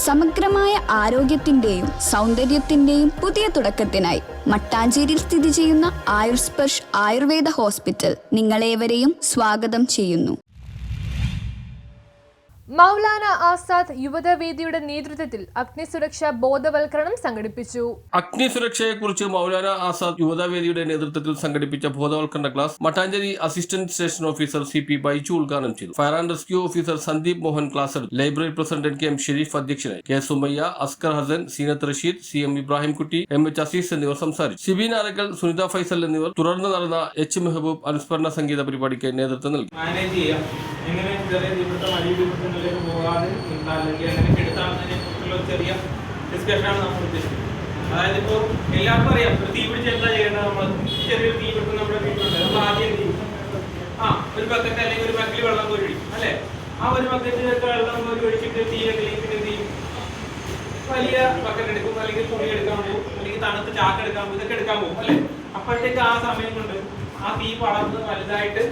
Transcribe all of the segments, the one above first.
സമഗ്രമായ ആരോഗ്യത്തിന്റെയും സൗന്ദര്യത്തിന്റെയും പുതിയ തുടക്കത്തിനായി മട്ടാഞ്ചേരിയിൽ സ്ഥിതി ചെയ്യുന്ന ആയുർസ്പർശ് ആയുർവേദ ഹോസ്പിറ്റൽ നിങ്ങളേവരെയും സ്വാഗതം ചെയ്യുന്നു. മൗലാന ആസാദ് യുവതവേദിയുടെ നേതൃത്വത്തിൽ അഗ്നിസുരക്ഷാ ബോധവൽക്കരണം സംഘടിപ്പിച്ചു. അഗ്നിസുരക്ഷയെക്കുറിച്ച് മൗലാന ആസാദ് യുവതവേദിയുടെ നേതൃത്വത്തിൽ സംഘടിപ്പിച്ച ബോധവൽക്കരണ class Mattancherry assistant station officer CP Baiju ഉദ്ഘാടനം ചെയ്തു. Fire and rescue officer Sandeep Mohan class എടുത്തു. ലൈബ്രറി പ്രസിഡന്റ് KM ഷെരീഫ് അധ്യക്ഷനായി. K Sumayya, Askar Hasan, Zeenath Rasheed, CM Ibrahimkutty, MH Azeez എന്നിവർ സംസാരിച്ചു. സിബീൻ ആരക്കൽ, സുനിത ഫൈസൽ എന്നിവർ തുടർന്ന് നടന്ന H മെഹബൂബ് അനുസ്മരണ സംഗീത പരിപാടിക്ക് നേതൃത്വം നൽകി. പോകാതെ അല്ലെങ്കിൽ അങ്ങനെ കെടുത്താവുന്നതിനെ കുറിച്ചുള്ള ചെറിയ ഡിസ്കഷനാണ് നമ്മൾ ഉദ്ദേശിക്കുന്നത്. അതായത് ഇപ്പോൾ എല്ലാവർക്കും അറിയാം ഒരു തീ പിടിച്ച് എന്താ ചെയ്യേണ്ടത്. നമ്മൾ ചെറിയൊരു തീ പിടിച്ച് നമ്മുടെ വീട്ടിലുണ്ട്. നമ്മൾ ആദ്യം എന്ത് ചെയ്യും? ഒരു ബക്കറ്റ് അല്ലെങ്കിൽ ഒരു ബക്കിൽ വെള്ളം കോരി ഒഴിക്കും അല്ലേ? ആ ഒരു ബക്കറ്റിലൊക്കെ വെള്ളം കോരി ഒഴിച്ചിട്ട് തീ അല്ലെങ്കിൽ പിന്നെ എന്ത് ചെയ്യും? വലിയ ബക്കറ്റ് എടുക്കും, അല്ലെങ്കിൽ തുണി എടുക്കാൻ പോകും, അല്ലെങ്കിൽ തണുത്ത് ചാക്ക് എടുക്കാൻ പോകും, ഇതൊക്കെ എടുക്കാൻ പോകും അല്ലേ? അപ്പോഴത്തേക്ക് ആ സമയം കൊണ്ട് ആ തീ പടർന്ന് വലുതായിട്ട്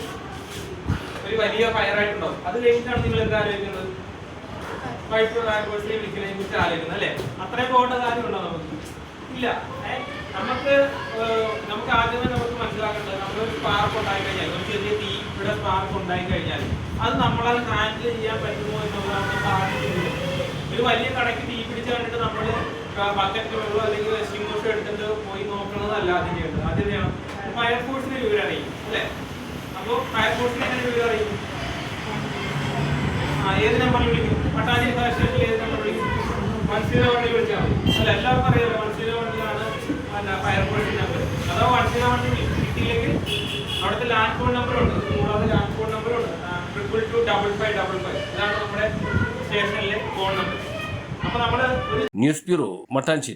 ഒരു വലിയ ഫയറായിട്ടുണ്ടാവും. അത് കഴിഞ്ഞിട്ടാണ് നിങ്ങൾ എന്താ ആലോചിക്കുന്നത്? ഫയർഫോഴ്സിനെ വിളിക്കുന്നതിനെ കുറിച്ച് ആലോചിക്കുന്നത് അല്ലേ? അത്രയും പോകേണ്ട കാര്യമുണ്ടോ? നമുക്ക് ഇല്ല. നമുക്ക് ആദ്യമേ നമുക്ക് മനസ്സിലാക്കേണ്ടത് നമ്മളൊരു സ്പാർക്ക് ഉണ്ടായി കഴിഞ്ഞാൽ, ഒരു ചെറിയ തീ ഇവിടെ സ്പാർക്ക് ഉണ്ടായി കഴിഞ്ഞാൽ അത് നമ്മളത് ഹാൻഡിൽ ചെയ്യാൻ പറ്റുമോ എന്നുള്ളതാണ് ആദ്യം. ഒരു വലിയ കടയ്ക്ക് തീ പിടിച്ച് കണ്ടിട്ട് നമ്മൾ ബക്കറ്റ് വെള്ളം അല്ലെങ്കിൽ എസ്റ്റിംഗ്വിഷർ എടുത്തിട്ട് പോയി നോക്കണതല്ല ആദ്യം ചെയ്യേണ്ടത്. ആദ്യം ചെയ്യണം ഫയർഫോഴ്സിനെ വിവരം അറിയിക്കും അല്ലേ? അപ്പോൾ ഫയർഫോഴ്സിനെ എങ്ങനെ വിവരം അറിയിക്കും? ഏത് നമ്പറിൽ വിളിക്കും? മട്ടാഞ്ചേരി ഫയർ സ്റ്റേഷനിൽ ഏത് നമ്പർ വിളിക്കും? 101 വിളിച്ചാൽ മതി അല്ല? എല്ലാവർക്കും അറിയാലോ 101 ഫയർഫോഴ്സിന്റെ നമ്പർ. അഥവാ 101 കിട്ടിയില്ലെങ്കിൽ അവിടുത്തെ ലാൻഡ് ഫോൺ നമ്പറുണ്ട്. കൂടാതെ ലാൻഡ് ഫോൺ നമ്പറുണ്ട് 2225555. ഇതാണ് നമ്മുടെ സ്റ്റേഷനിലെ ഫോൺ നമ്പർ. അപ്പൊ നമ്മള് ന്യൂസ് ബ്യൂറോ മട്ടാഞ്ചേരി.